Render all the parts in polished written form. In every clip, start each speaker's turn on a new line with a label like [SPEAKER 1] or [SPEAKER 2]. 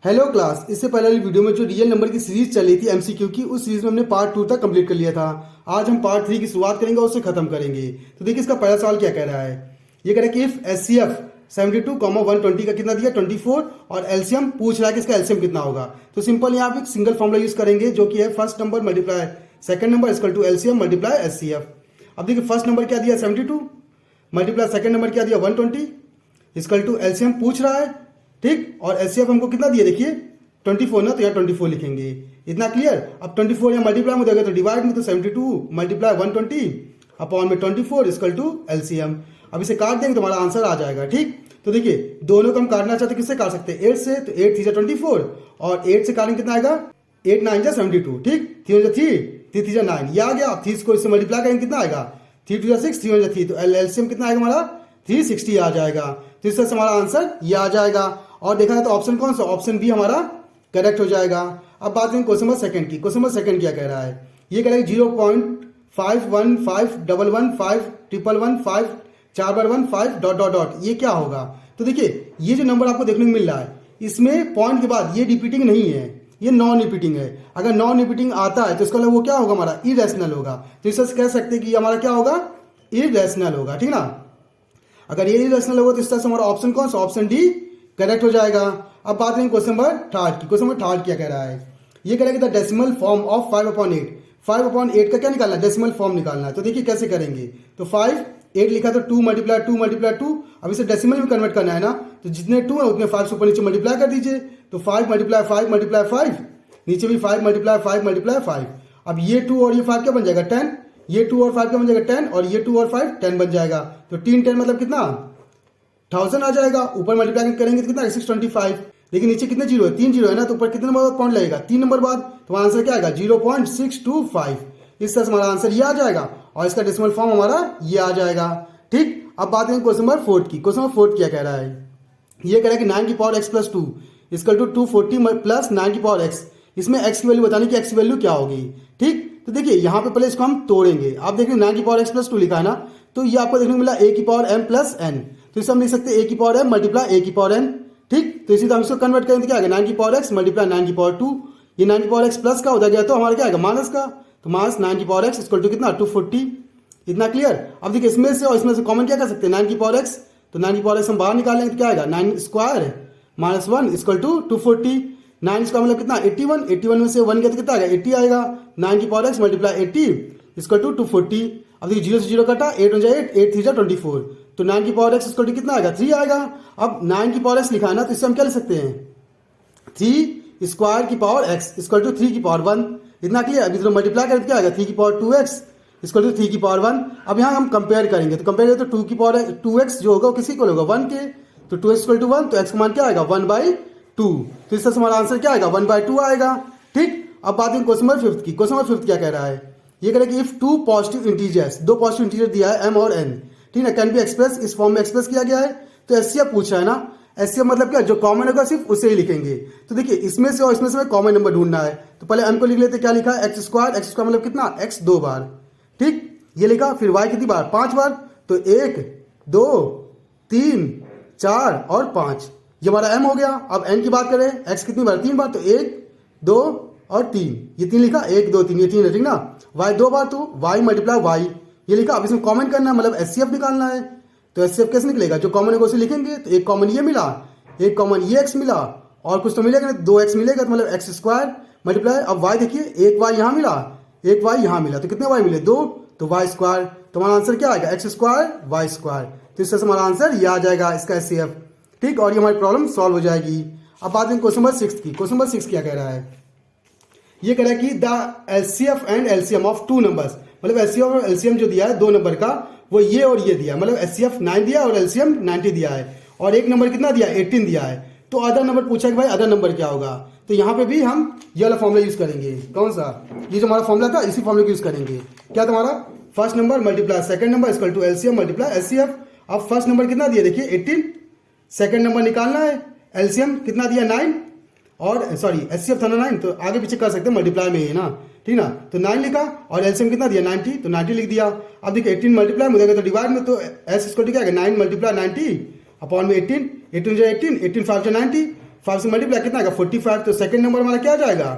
[SPEAKER 1] Hello class, इससे पहले वाली वीडियो में जो रियल नंबर की सीरीज चली थी एमसीक्यू की, उस सीरीज में हमने पार्ट 2 तक कंप्लीट कर लिया था। आज हम पार्ट 3 की शुरुआत करेंगे और उसे खत्म करेंगे। तो देखिए इसका पहला सवाल क्या कह रहा है। ये कह रहा है कि इफ एचसीएफ 72, 120 का कितना दिया 24 और एलसीएम पूछ रहा है कि इसका एलसीएम कितना होगा। तो सिंपल यहाँ पे सिंगल फॉर्मुला यूज करेंगे जो कि है first number multiply second number equal to LCM multiply HCF. अब देखिए फर्स्ट नंबर क्या दिया 72 मल्टीप्लाई सेकंड नंबर क्या दिया 120 इक्वल टू एलसीएम पूछ रहा है, ठीक। और एचसीएफ हमको कितना दिया देखिए 24 ना, तो यहाँ 24 लिखेंगे। इतना क्लियर। अब 24 यहाँ मल्टीप्लाई में देगा तो डिवाइड में, तो 72 मल्टीप्लाई 120 अपॉन में 24 इक्वल टू एलसीएम। अब इसे काट देंगे तो हमारा आंसर आ जाएगा, ठीक। तो देखिए दोनों को हम काटना चाहते किससे काट सकते हैं 8 से, तो 8 3 24 और 8 से काटेंगे कितना आएगा 8 9 72, ठीक। 3 3 3 9 ये आ गया। अब 3 को इससे मल्टीप्लाई करेंगे कितना आएगा 3 2 6 3 3, तो एलसीएम कितना आएगा हमारा 360 आ जाएगा। तो इस तरह से हमारा आंसर ये आ जाएगा। और देखा जाए तो ऑप्शन कौन सा, ऑप्शन बी हमारा करेक्ट हो जाएगा। अब बात करें क्वेश्चन नंबर सेकंड की। क्वेश्चन नंबर सेकंड क्या कह रहा है, ये कह रहा है 0.51511151115 4 बार 1 5 डॉट डॉट डॉट, ये क्या होगा। तो देखिए ये जो नंबर आपको देखने को मिल रहा है इसमें पॉइंट के बाद ये रिपीटिंग नहीं है, ये नॉन रिपीटिंग है। अगर नॉन रिपीटिंग आता है तो इसका मतलब वो क्या होगा हमारा इरेशनल होगा। तो इससे कह सकते हैं कि हमारा क्या होगा इरेशनल होगा, ठीक ना। अगर ये इरेशनल होगा तो इस तरह से हमारा ऑप्शन कौन सा, ऑप्शन डी करेक्ट हो जाएगा। अब बात करें क्वेश्चन नंबर थर्ड की। क्वेश्चन नंबर थर्ड क्या कह रहा है, ये कह रहा है कि द डेसिमल फॉर्म ऑफ 5/8 5/8 का क्या निकालना है, डेसिमल फॉर्म निकालना है। तो देखिए कैसे करेंगे, तो 5 8 लिखा तो 2 मल्टीप्लाई 2 मल्टीप्लाई 2। अब इसे डेसिमल में कन्वर्ट करना है ना, तो जितने 2 है उतने 5 से ऊपर नीचे मल्टीप्लाई कर दीजिए। तो 5 मल्टीप्लाई 5 मल्टीप्लाई 5, नीचे भी 5 मल्टीप्लाई 5 मल्टीप्लाई 5। अब ये 2 और ये 5 क्या बन जाएगा 10, ये 2 और 5 क्या बन जाएगा 10, और ये 2 और 5 10 बन जाएगा। तो 3 10 मतलब कितना 1000 आ जाएगा। ऊपर मल्टीप्लाई करेंगे तो कितना 625। लेकिन नीचे कितने जीरो है 3 जीरो है ना, तो ऊपर कितने नंबर बाद पॉइंट लगेगा 3 नंबर बाद, तो आंसर क्या आएगा 0.625। इस तरह से हमारा आंसर ये आ जाएगा और इसका डेसिमल फॉर्म हमारा ये आ जाएगा, ठीक। अब बात करें क्वेश्चन नंबर 4 की। क्वेश्चन नंबर 4 क्या कह रहा है, ये कह रहा है कि 9 की power x plus 2 equal to 240 plus 9 की पावर x। इसमें x की वैल्यू बतानी कि x की वैल्यू क्या होगी, ठीक। तो देखिए यहाँ पे पहले इसको हम तोड़ेंगे। आप देख रहे 9 की पावर x प्लस 2 लिखा है ना, तो ये आपको देखने को मिला a की पावर m प्लस n। तो इसे हम लिख सकते हैं a की पावर m मल्टीप्लाई a की पावर n, ठीक। तो इसी तरह हम इसको कन्वर्ट करेंगे तो क्या आएगा 9 की पावर x मल्टीप्लाई 9 की पावर 2। ये 9 की पावर x प्लस का उधर गया तो हमारा क्या आएगा माइनस का, तो माइनस 9 की पावर x इक्वल टू कितना 240। इतना क्लियर। अब देखिए इसमें से और इसमें से कॉमन क्या कर सकते हैं 9 की पावर x, तो 9 की पावर x हम बाहर निकालेंगे तो क्या आएगा 9 स्क्वायर माइनस 1 इक्वल टू 240। 9 इसका मतलब कितना 81, 81 में से 1 गया तो कितना आएगा 80 आएगा। 9 की power x multiply 80 equal to 240। अब देखिए 0 से 0 कटा 8 हो जाए 8 3 24, तो 9 की पावर x इक्वल टू कितना आएगा 3 आएगा। अब 9 की पावर x लिखा है ना, तो इससे हम क्या लिख सकते हैं 3 स्क्वायर की पावर x इक्वल टू 3 की पावर 1। इतना क्लियर। अभी तो मल्टीप्लाई करें तो क्या आएगा 3 की पावर 2x इक्वल टू 3 की पावर 1। अब यहाँ हम कंपेयर करेंगे, तो कंपेयर करें तो 2 की पावर 2x जो होगा वो किसी को होगा 1 के, तो 2x इक्वल टू 1, तो x का मान क्या आएगा 1/2। तो इस तरह से हमारा आंसर क्या आएगा 1/2 आएगा, ठीक। अब बात करें क्वेश्चन नंबर 5 की। क्वेश्चन नंबर 5 क्या कह रहा है, ये कह रहा है कि if 2 positive integers, 2 positive integer दिया है m और n, ठीक है, कैन बी एक्सप्रेस, इस फॉर्म में एक्सप्रेस किया गया है। तो एचसीएफ पूछ रहा है ना, एचसीएफ मतलब क्या जो कॉमन होगा सिर्फ उसे ही लिखेंगे। तो देखिए इसमें से और इसमें से कॉमन नंबर ढूंढना है, तो पहले m को लिख लेते, क्या लिखा है x स्क्वायर मतलब कितना x 2 बार, ठीक, ये लिखा। फिर y कितनी बार 5 बार, तो 1 2 3 4 और 5, ये हमारा m हो गया। अब n की बात करें x कितनी बार 3 बार, तो 1 2 और 3, ये 3 लिखा 1 2 3, ये 3 है, ठीक ना। y 2 बार तो y मल्टीप्लाई y, ये लिखा। अब इसमें कॉमन करना है, मतलब एचसीएफ निकालना है। तो एचसीएफ कैसे निकलेगा, जो कॉमन है उसे लिखेंगे। तो एक कॉमन ये मिला, एक कॉमन ये x मिला, और कुछ तो मिलेगा नहीं, 2x मिलेगा, तो मतलब x स्क्वायर मल्टीप्लाई। अब y देखिए एक y यहाँ मिला, एक y यहाँ मिला, तो कितने y मिले 2, तो y स्क्वायर। तो हमारा आंसर क्या आएगा x स्क्वायर y स्क्वायर। तो इस तरह से हमारा आंसर ये आ जाएगा इसका एचसीएफ, ठीक। और ये हमारी प्रॉब्लम सॉल्व हो जाएगी। अब बात करें क्वेश्चन नंबर 6 की। क्वेश्चन नंबर 6 क्या कह रहा है, ये कह रहा है कि the LCF and LCM of 2 numbers, मतलब एलसीएम और एलसीएम जो दिया है 2 नंबर का, वो ये और ये दिया, मतलब एचसीएफ 9 दिया और एलसीएम 90 दिया है, और एक नंबर कितना दिया 18 दिया है। तो अदर नंबर पूछा कि भाई अदर नंबर क्या होगा, तो यहाँ पे भी हम ये वाला फॉर्मूला यूज करेंगे। कौन सा, ये जो हमारा फॉर्मूला था इसी फॉर्मूला को यूज करेंगे। क्या तुम्हारा first number multiply second number equal to LCM multiply HCF. अब फर्स्ट नंबर कितना दिया देखिए 18, सेकंड नंबर निकालना है, एलसीएम कितना दिया 9, और सॉरी एचसीएफ था ना 9, तो आगे पीछे कर सकते हैं मल्टीप्लाई में ही ना, ठीक ना। तो 9 लिखा और एलसीएम कितना दिया 90, तो 90 लिख दिया। अब देखिए 18 मल्टीप्लाई में हो जाएगा तो डिवाइड में, तो एस इसको क्या आएगा 9 मल्टीप्लाई 90 अपॉन में 18, 18 जो 18, 18 5 जो 90, 5 से मल्टीप्लाई कितना आएगा 45। तो सेकंड नंबर हमारा क्या आ जाएगा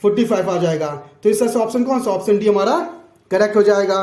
[SPEAKER 1] 45 आ जाएगा। तो इस तरह से ऑप्शन कौन सा, ऑप्शन डी हमारा करेक्ट हो जाएगा।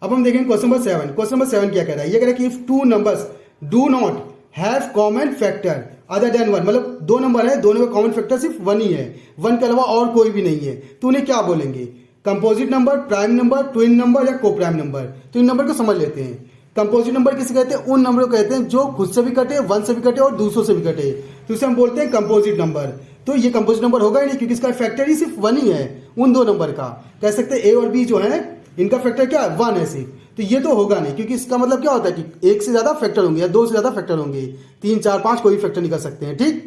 [SPEAKER 1] अब हम देखेंगे क्वेश्चन नंबर 7। क्वेश्चन नंबर 7 क्या कह रहा है, ये कह रहा है कि if two numbers do not have common factor other than 1, मतलब दो नंबर है, दोनों का कॉमन फैक्टर सिर्फ 1 ही है, 1 के अलावा और कोई भी नहीं है, तो उन्हें क्या बोलेंगे, composite number, prime number, twin number या को प्राइम नंबर। तो इन नंबर को समझ लेते हैं। कंपोजिट नंबर किसे कहते हैं, उन नंबर को कहते हैं जो खुद से भी कटे, 1 से भी कटे और दूसरों से भी कटे, तो इसे हम बोलते हैं कंपोजिट नंबर। तो ये कंपोजिट नंबर होगा ही नहीं क्योंकि इसका फैक्टर ही सिर्फ 1 ही है उन दो नंबर का। कह सकते हैं ए और बी जो है इनका फैक्टर क्या है 1 है सिर्फ, तो ये तो होगा नहीं क्योंकि इसका मतलब क्या होता है कि एक से ज्यादा फैक्टर होंगे या 2 से ज्यादा फैक्टर होंगे, 3 4 5 कोई फैक्टर नहीं कर सकते हैं। ठीक।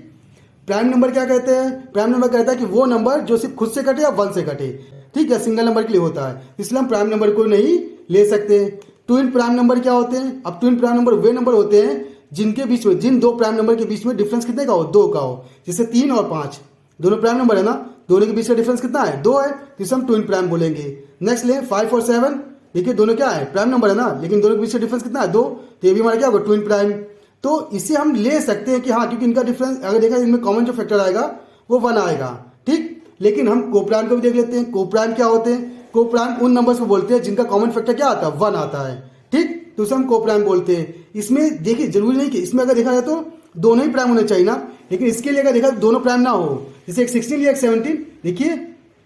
[SPEAKER 1] प्राइम नंबर क्या कहते हैं, प्राइम नंबर कहता है कि वो नंबर जो सिर्फ खुद से कटे या 1 से कटे, ठीक है, सिंगल नंबर के लिए होता है, इसलिए हम प्राइम नंबर को नहीं ले सकते। ट्विन प्राइम नंबर क्या होते हैं, अब ट्विन प्राइम नंबर वे नंबर होते हैं जिनके बीच में, जिन दो प्राइम नंबर के बीच में डिफरेंस कितने का हो, 2 का हो, जैसे 3 और 5 दोनों प्राइम नंबर है ना, दोनों के बीच का डिफरेंस कितना है 2 है, तो इसे हम ट्विन प्राइम बोलेंगे। नेक्स्ट ले 5 और 7, देखिए दोनों क्या है प्राइम नंबर है ना, लेकिन दोनों के बीच का डिफरेंस कितना है 2, तो ये भी हमारा क्या होगा ट्विन प्राइम। तो इसे हम ले सकते हैं कि हाँ, क्योंकि इनका डिफरेंस अगर देखा इनमें कॉमन जो फैक्टर आएगा वो 1 आएगा। ठीक। लेकिन हम को प्राइम को भी देख लेते हैं। को प्राइम क्या होते हैं, को प्राइम उन नंबर्स को बोलते हैं जिनका कॉमन फैक्टर क्या आता है 1 आता है। ठीक। तो उसे हम को प्राइम बोलते हैं। इसमें देखिए जरूरी नहीं कि इसमें अगर देखा जाए तो दोनों ही प्राइम होने चाहिए ना, लेकिन इसके लिए अगर देखा तो दोनों प्राइम ना हो, जैसे एक 16 या एक 17, देखिए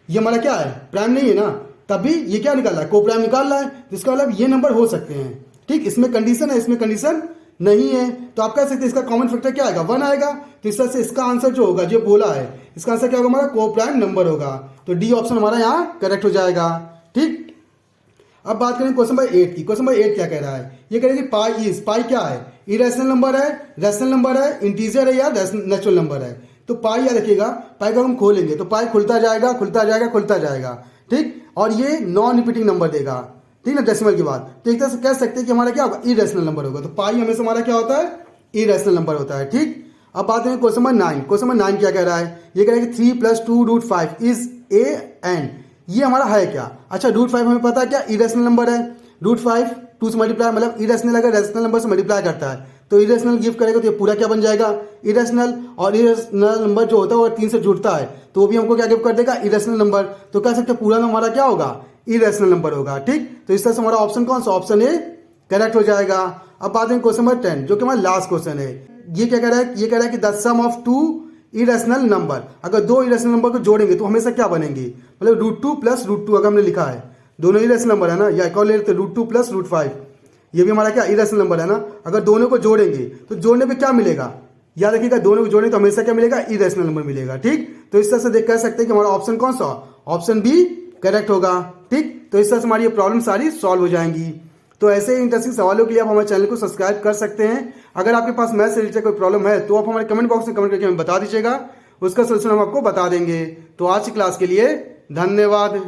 [SPEAKER 1] ये हमारा क्या है प्राइम नहीं है ना, तभी ये क्या निकाल रहा है को प्राइम निकाल रहा है, तो इसका मतलब ये नंबर हो सकते हैं। ठीक। इसमें कंडीशन है, इसमें कंडीशन नहीं है, तो आप कह सकते हैं इसका कॉमन फैक्टर क्या आएगा 1 आएगा। तो इस तरह से इसका आंसर जो होगा, जो बोला है, इसका आंसर क्या होगा हमारा को प्राइम नंबर होगा। तो डी ऑप्शन हमारा यहाँ करेक्ट हो जाएगा। ठीक। अब बात करें क्वेश्चन नंबर 8 की। क्वेश्चन नंबर 8 क्या कह रहा है, ये कह रहा है कि पाई इज, पाई क्या है, इरेशनल नंबर है, रैशनल नंबर है, इंटीजर है या नेचुरल नंबर है। तो पाई याद रखिएगा, पाई को हम खोलेंगे तो पाई खुलता जाएगा खुलता जाएगा खुलता जाएगा। ठीक। और ये नॉन रिपीटिंग नंबर देगा, ठीक ना, डेसिमल के बाद। तो एक तरह से कह सकते हैं कि हमारा क्या होगा इरेशनल नंबर होगा। तो पाई हमेशा हमारा क्या होता है इरेशनल नंबर होता है। ठीक। अब बात करें क्वेश्चन नंबर 9। क्वेश्चन नंबर 9 क्या कह रहा है, ये कह रहा है कि 3 + 2 √5 इज ए एन, ये हमारा है क्या। अच्छा √5 हमें पता है क्या इरेशनल नंबर है, √5 2 से मल्टीप्लाई, मतलब इरेशनल अगर रेशनल नंबर से मल्टीप्लाई करता है तो इरेशनल गिव करेगा तो ये पूरा क्या बन जाएगा इरेशनल, और इरेशनल नंबर जो होता है वो 3 से जुड़ता है तो वो भी हमको क्या गिव कर देगा इरेशनल नंबर। तो कह सकते हैं पूरा हमारा क्या होगा इरेशनल नंबर होगा। ठीक। तो इस तरह से हमारा ऑप्शन कौन सा, ऑप्शन ए करेक्ट हो जाएगा। अब बात करें क्वेश्चन नंबर 10 जो कि हमारा लास्ट क्वेश्चन है। ये क्या कह रहा है, ये कह रहा है कि the sum of 2 irrational number, अगर 2 इरेशनल नंबर को जोड़ेंगे तो हमेशा क्या बनेंगे, मतलब √2 + √2 अगर हमने लिखा है, दोनों इरेशनल नंबर है ना, या एक और ले लेते √2 + √5, ये भी हमारा क्या इरेशनल नंबर है ना। अगर दोनों को जोड़ेंगे तो जोड़ने पे क्या मिलेगा, याद रखिएगा दोनों को जोड़ने तो हमेशा क्या मिलेगा इरेशनल नंबर मिलेगा। ठीक। तो इस तरह से देख कह सकते हैं कि हमारा ऑप्शन कौन सा, ऑप्शन बी करेक्ट होगा। ठीक। तो इस तरह से हमारी ये प्रॉब्लम सारी सॉल्व हो जाएंगी। तो ऐसे ही इंटरेस्टिंग सवालों के लिए आप हमारे चैनल को सब्सक्राइब कर सकते हैं। अगर आपके पास मैथ्स से रिलेटेड कोई प्रॉब्लम है तो आप हमारे कमेंट बॉक्स में कमेंट करके हमें बता दीजिएगा, उसका सोल्यूशन हम आपको बता देंगे। तो आज की क्लास के लिए धन्यवाद।